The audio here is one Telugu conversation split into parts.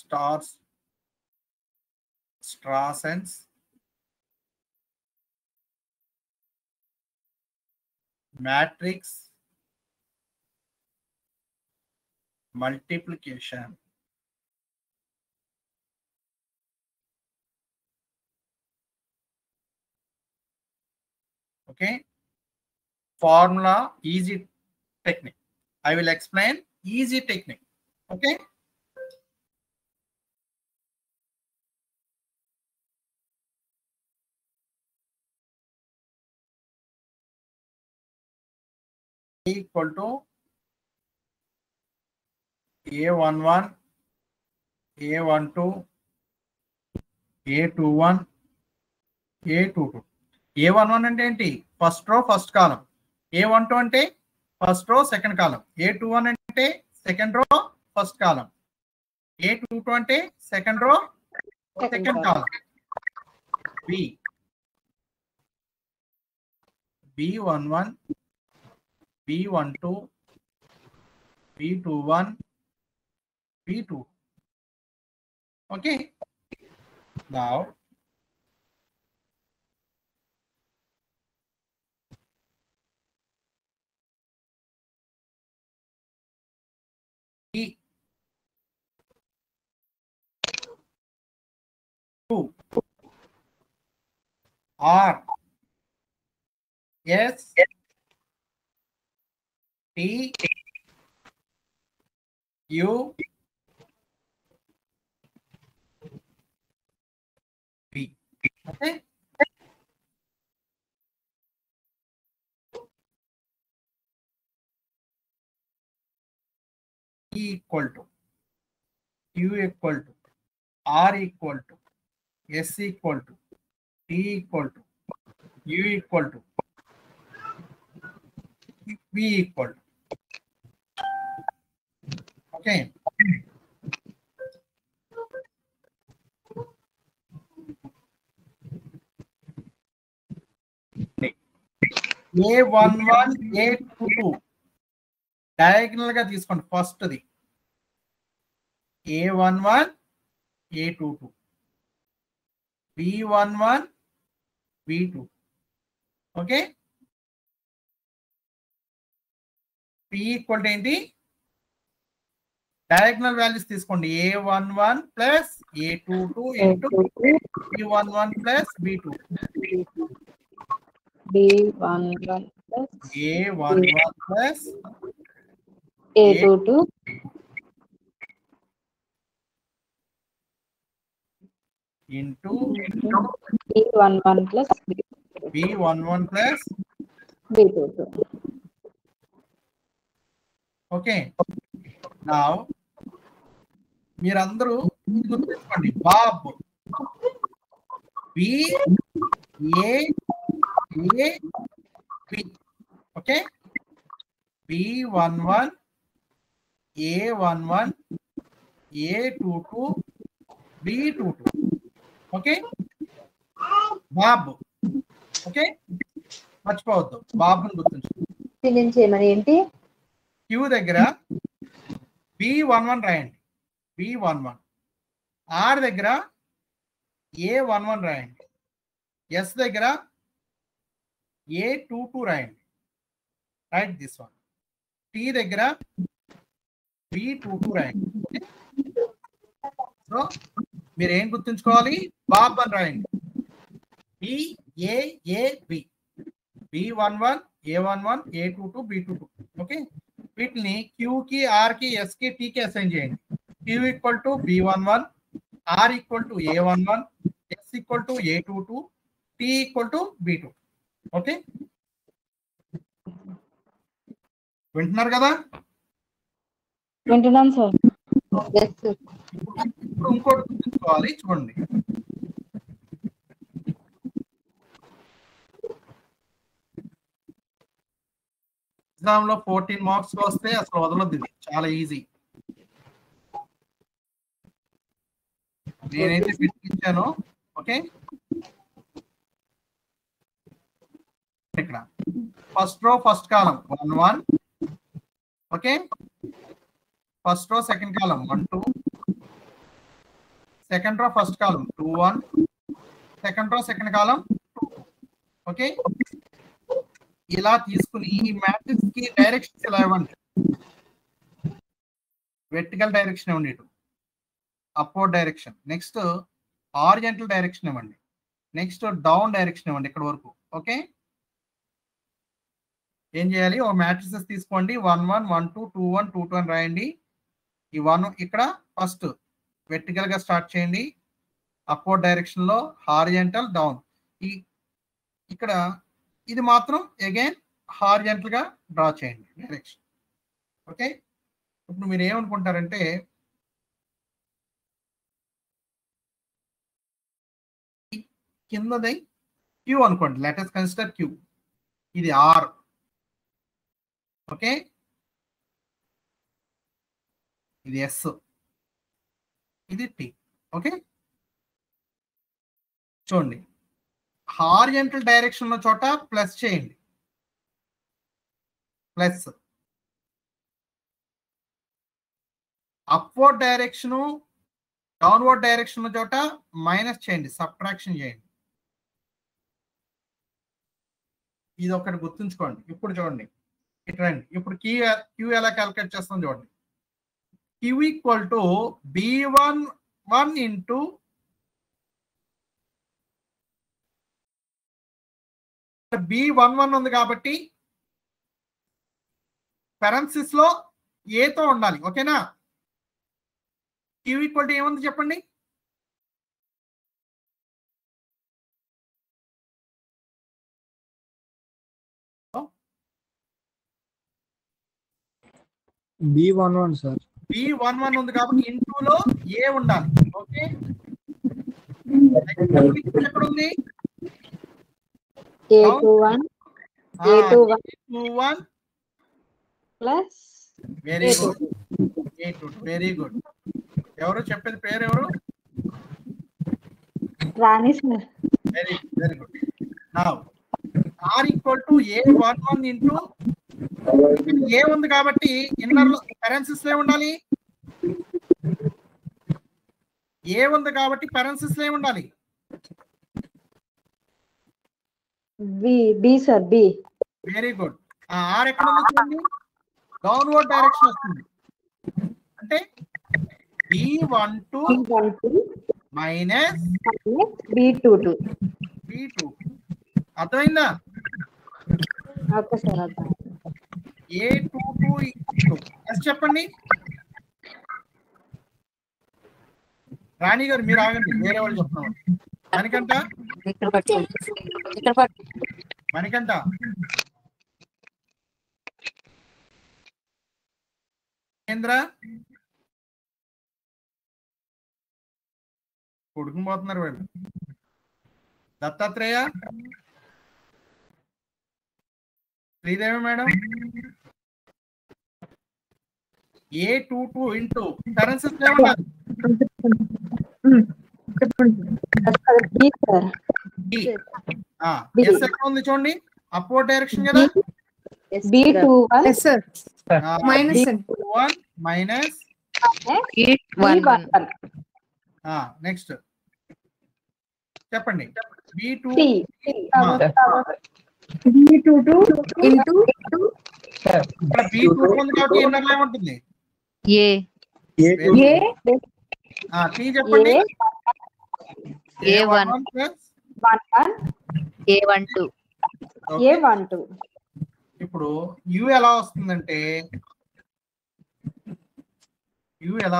stars, Strassens, matrix, multiplication. Okay, formula easy technique. I will explain easy technique. Okay, equal to A11, A12, A21, A22. A11 అంటే ఏంటి? ఫస్ట్ రో ఫస్ట్ కాలం. A12 అంటే first row second column. A21 అంటే సెకండ్ రో ఫస్ట్ కాలం. A22 అంటే second row second column. B11, B12, B21, B2. Okay, now E2 R S T U B. Okay, E equal to Q equal to R equal to S equal to T equal to U equal to B equal to. Okay, A11, A22 diagonal గా తీసుకోండి. First the A11, A22, B11, B2. Okay, P equal to ఏంటి? డయాగ్నల్ వాల్యూస్ తీసుకోండి. A11 plus A22 into B11 plus B2. B11 plus A11 plus A22 into B11 plus B11 plus B22. Okay, నా మీరందరూ గుర్తుంచుకోండి. Bob B A A B. Okay, B11 A11 A22 B22. Okay, Bob. Okay, మర్చిపోవద్దు, బాబుని గుర్తుంచుకోండి. నుంచి ఏమని ఏంటి? క్యూ దగ్గర B11 రాయండి, B11. ఆర్ దగ్గర A11 రాయండి, ఎస్ దగ్గర A22 రాయండి. Right this one. టీ దగ్గర B22 రాయండి. సో మీరు ఏం గుర్తుంచుకోవాలి? బాబ్ అని రాయండి. BAAB, B11 A11 A22 B22. Okay, వీటిని క్యూకి ఆర్కి ఎస్కి టీకి అసైన్ చేయండి. Q equal to B11, R equal to A11, S equal to A22, T equal to B2. Okay, వింటున్నారు కదా? వింటున్నాను సార్. ఇప్పుడు ఇంకోటి గుర్తుంచుకోవాలి, చూడండి. ఎగ్జామ్ లో 14 మార్క్స్ వస్తే అసలు వదలొద్దు, ఇది చాలా ఈజీ. నేనైతే పెట్టించాను. ఓకే, ఇక్కడ ఫస్ట్ రో ఫస్ట్ కాలం 1 1. Okay, first row second column 1 2, second row first కాలం 2 1, second row second column 2 2. Okay, ఇలా తీసుకుని ఈ మ్యాట్రిక్స్ కి డైరెక్షన్స్ ఇలా ఇవ్వండి. వెర్టికల్ డైరెక్షన్ ఇవ్వండి, ఇటు upward direction. Next horizontal direction ఇవ్వండి. నెక్స్ట్ డౌన్ డైరెక్షన్ ఇవ్వండి ఇక్కడ వరకు. ఓకే, ఏం చేయాలి, ఓ మ్యాట్రిసెస్ తీసుకోండి. 1 1 1 2 2 1 2 2 అని రాయండి. ఈ 1 ఇక్కడ ఫస్ట్ వెర్టికల్ గా స్టార్ట్ చేయండి, అప్వర్డ్ డైరెక్షన్ లో, హారిజాంటల్ డౌన్. ఈ ఇక్కడ ఇది మాత్రం అగైన్ హారిజాంటల్ గా డ్రా చేయండి డైరెక్షన్. ఓకే, ఇప్పుడు మీరు ఏమనుకుంటారంటే కిందది క్యూ అనుకోండి, లెట్ us కన్సిడర్ క్యూ. ఇది ఆర్. ఓకే, ఇది ఎస్, ఇది టీ. ఓకే, చూడండి, హారిజాంటల్ డైరెక్షన్ ఉన్న చోట ప్లస్ చేయండి, plus. Upward direction downward direction ఉన్న చోట మైనస్ చేయండి, సబ్ట్రాక్షన్ చేయండి. ఇది ఒకటి గుర్తుంచుకోండి. ఇప్పుడు చూడండి, ఇటు రండి. ఇప్పుడు క్యూ ఎలా క్యాలిక్యులేట్ చేస్తాం చూడండి. Queue equal to B11 into B11 ఉంది కాబట్టి పెరెన్సిస్ లో ఏతో ఉండాలి. ఓకేనా, క్యూ ఈక్వల్ టు ఏముంది చెప్పండి. B11 sir. B11 ఉంది కాబట్టి ఇంటూలో ఏ ఉండాలి. ఓకే, ఎక్కడ ఉంది, A21 A21 plus very good, A22 very good. ఎవరు చెప్పేది పేరు ఎవరు? Rani sir. Very good. Now R equal to A11 into A ఉంది కాబట్టి ఇన్నర్ పెరెన్సిస్ లో ఉండాలి. ఏ ఉంది కాబట్టి పెరెన్సిస్ లో ఉండాలి. B sir, B. Very good. R ఎక్కడ ఉంది చూడండి, డౌన్వర్డ్ డైరెక్షన్ వస్తుంది. అంటే B12 మైనస్ B22. B2. అర్థమైందా? ఓకే సార్, అర్థం. A22 చెప్పండి. రాణి గారు మీరు ఆగండి, వేరే వాళ్ళు చెప్తున్నారు. మణికంఠ మహేంద్ర కొడుకుని పోతున్నారు వీళ్ళు. Dattatreya, Sridevi madam, A22 into currencies ఏమన్నారు? B sir. ఎస్ ఎక్కడ ఉంది చూడండి, అప్వర్డ్ డైరెక్షన్ కదా. B21 minus B11. నెక్స్ట్ చెప్పండి. B22 ఇంటూ B22 ఉంది కాబట్టి ఇన్నర్ లైన్ ఉంటుంది. టీ చెప్పండి. A11 plus A12. ఇప్పుడు యు ఎలా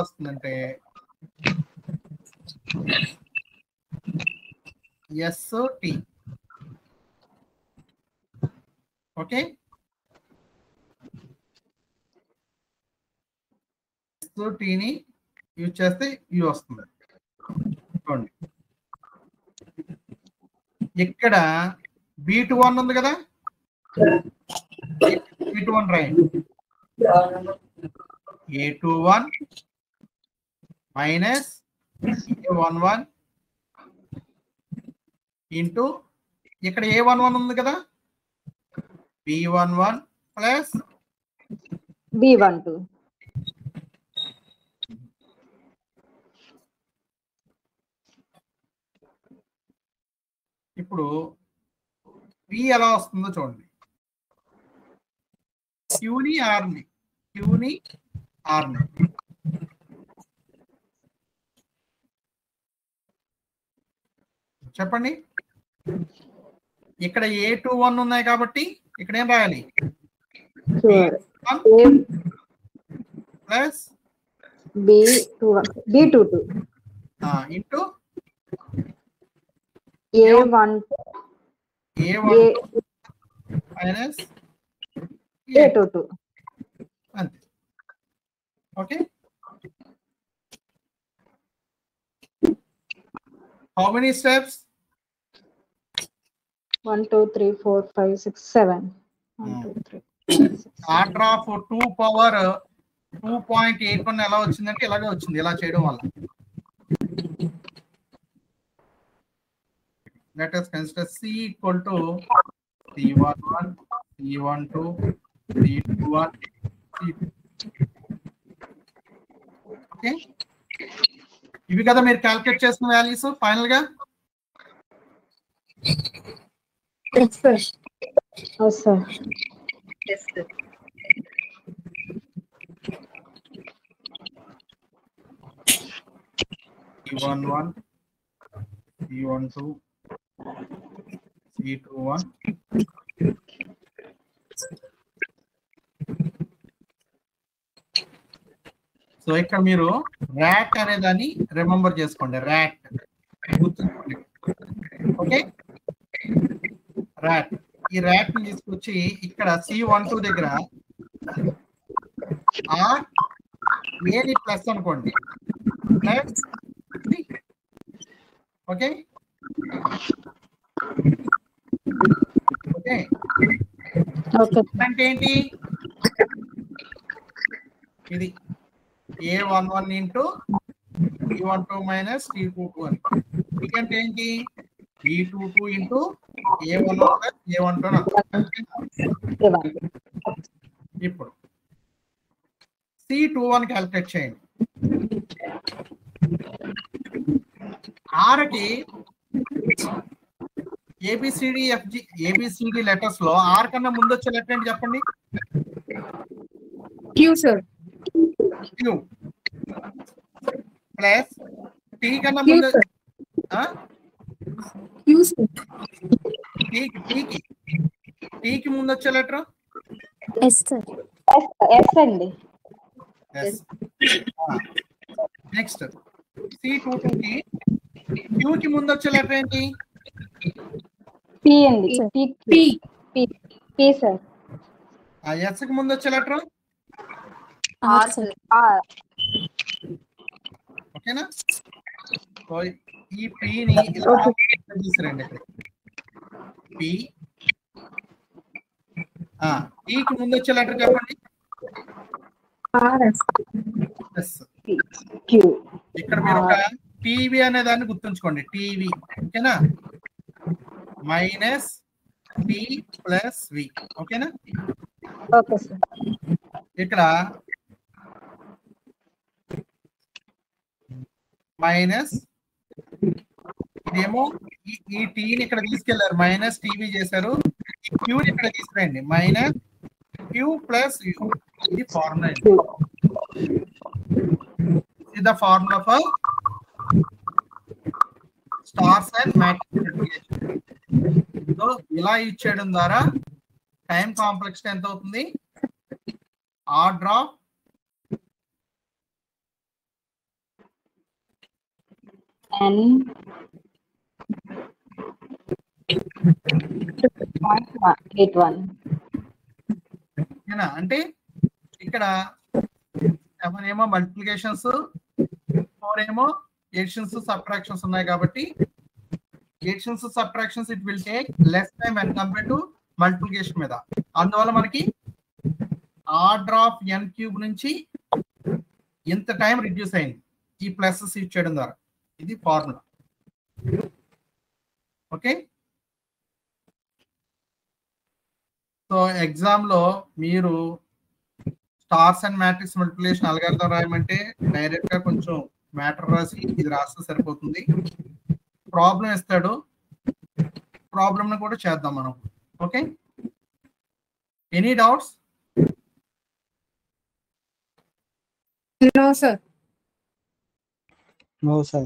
వస్తుందంటే ఎస్ టీ. ఓకే, టీని యూజ్ చేస్తే యూ వస్తుంది. చూడండి, ఇక్కడ B21 ఉంది కదా, B21 రాయండి. A21 మైనస్ A11 ఇంటూ ఇక్కడ A11 ఉంది కదా, B11 ప్లస్ B12. ఇప్పుడు పి ఎలా వస్తుందో చూడండి. క్యూని ఆర్ని చెప్పండి. ఇక్కడ A21 ఉన్నాయి కాబట్టి ఇక్కడ ఏం రాయాలి? Plus B22 into A1 minus A22 అంతే. Okay, how many steps? 1 2 3 4 5 6 7 1 2 3 order of 2 power 2.81 ఎలా వచ్చిందంటే ఇలాగే వచ్చింది, ఇలా చేయడం వల్ల. let us consider C equal to C11 C12 C21 C2. Okay, ఇవి కదా మీరు క్యాల్కులేట్ చేసిన వాల్యూస్ ఫైనల్ గా. C11 C12 C21. సో ఇక్కడ మీరు ర్యాట్ అనే దాన్ని రిమెంబర్ చేసుకోండి, ర్యాట్ గుర్తుంచుకోండి. Okay, rat. ఈ ర్యాట్ ని తీసుకొచ్చి ఇక్కడ C12 దగ్గర ఆర్ ఏది ప్లస్ అనుకోండి, ప్లస్. ఓకే ఓకే అంటే ఏంటి? ఇది A11 into B12 minus T22 అని. అంటే ఏంటి? B22 into A11 plus A12 అని. ఇప్పుడు C21 క్యాలిక్యులేట్ చేయండి. ఆర్కి ABCD లెటర్స్ లో ఆర్ కన్నా ముందు వచ్చే లెటర్ ఏంటి చెప్పండి? Q sir. Q plus T కన్నా ముందు టీకి ముందు వచ్చే లెటర్ ఎస్ సార్. ఎస్ అండి. నెక్స్ట్ C22 కి క్యూ కి ముందు వచ్చే లెటర్ ఏంటి? పి అండి. P sir. ఎస్ కి ముందు వచ్చే లెటర్ ఆర్ సార్. ఓకేనా? సో ఈ పిని తీసుకురండి. పి కి ముందు వచ్చే లెటర్ చెప్పండి. ఇక్కడ మీరు ఒక టీవీ అనే దాన్ని గుర్తుంచుకోండి, టీవీ. ఓకేనా? Minus T plus V. ఓకేనా? Okay sir. ఇక్కడ మైనస్ ఇదేమో ఈ టీని ఇక్కడ తీసుకెళ్లారు, మైనస్ టీవీ చేశారు. ఈ క్యూని ఇక్కడ తీసుకురండి, మైనస్ క్యూ ప్లస్ యూ. ఇది ఫార్ములా. ఇది the formula for stars and multiplication. So ఇలా యూజ్ చేయడం ద్వారా టైం కాంప్లెక్సిటీ ఎంత అవుతుంది? Order of N 81. అంటే ఇక్కడ 7 ఏమో మల్టిప్లికేషన్స్, 4 ఏమో ఎడిషన్స్ సబ్ట్రాక్షన్స్ ఉన్నాయి కాబట్టి editions subtractions it will take less time when compare to multiplication మీద. అందువల్ల మనకి ఆర్డర్ ఆఫ్ n క్యూబ్ నుంచి ఇంత టైం రిడ్యూస్ అయింది ఈ ప్లసెస్ యూజ్ చేయడం ద్వారా. ఇది ఫార్ములా. ఓకే, సో ఎగ్జామ్ లో మీరు Strassen matrix multiplication algorithm రాయమంటే డైరెక్ట్ గా కొంచెం మ్యాటర్ రాసి ఇది రాస్తే సరిపోతుంది. ప్రాబ్లం ఇస్తాడు, ప్రాబ్లమ్ ని కూడా చేద్దాం మనం. Okay, any doubts? No, sir. No, sir.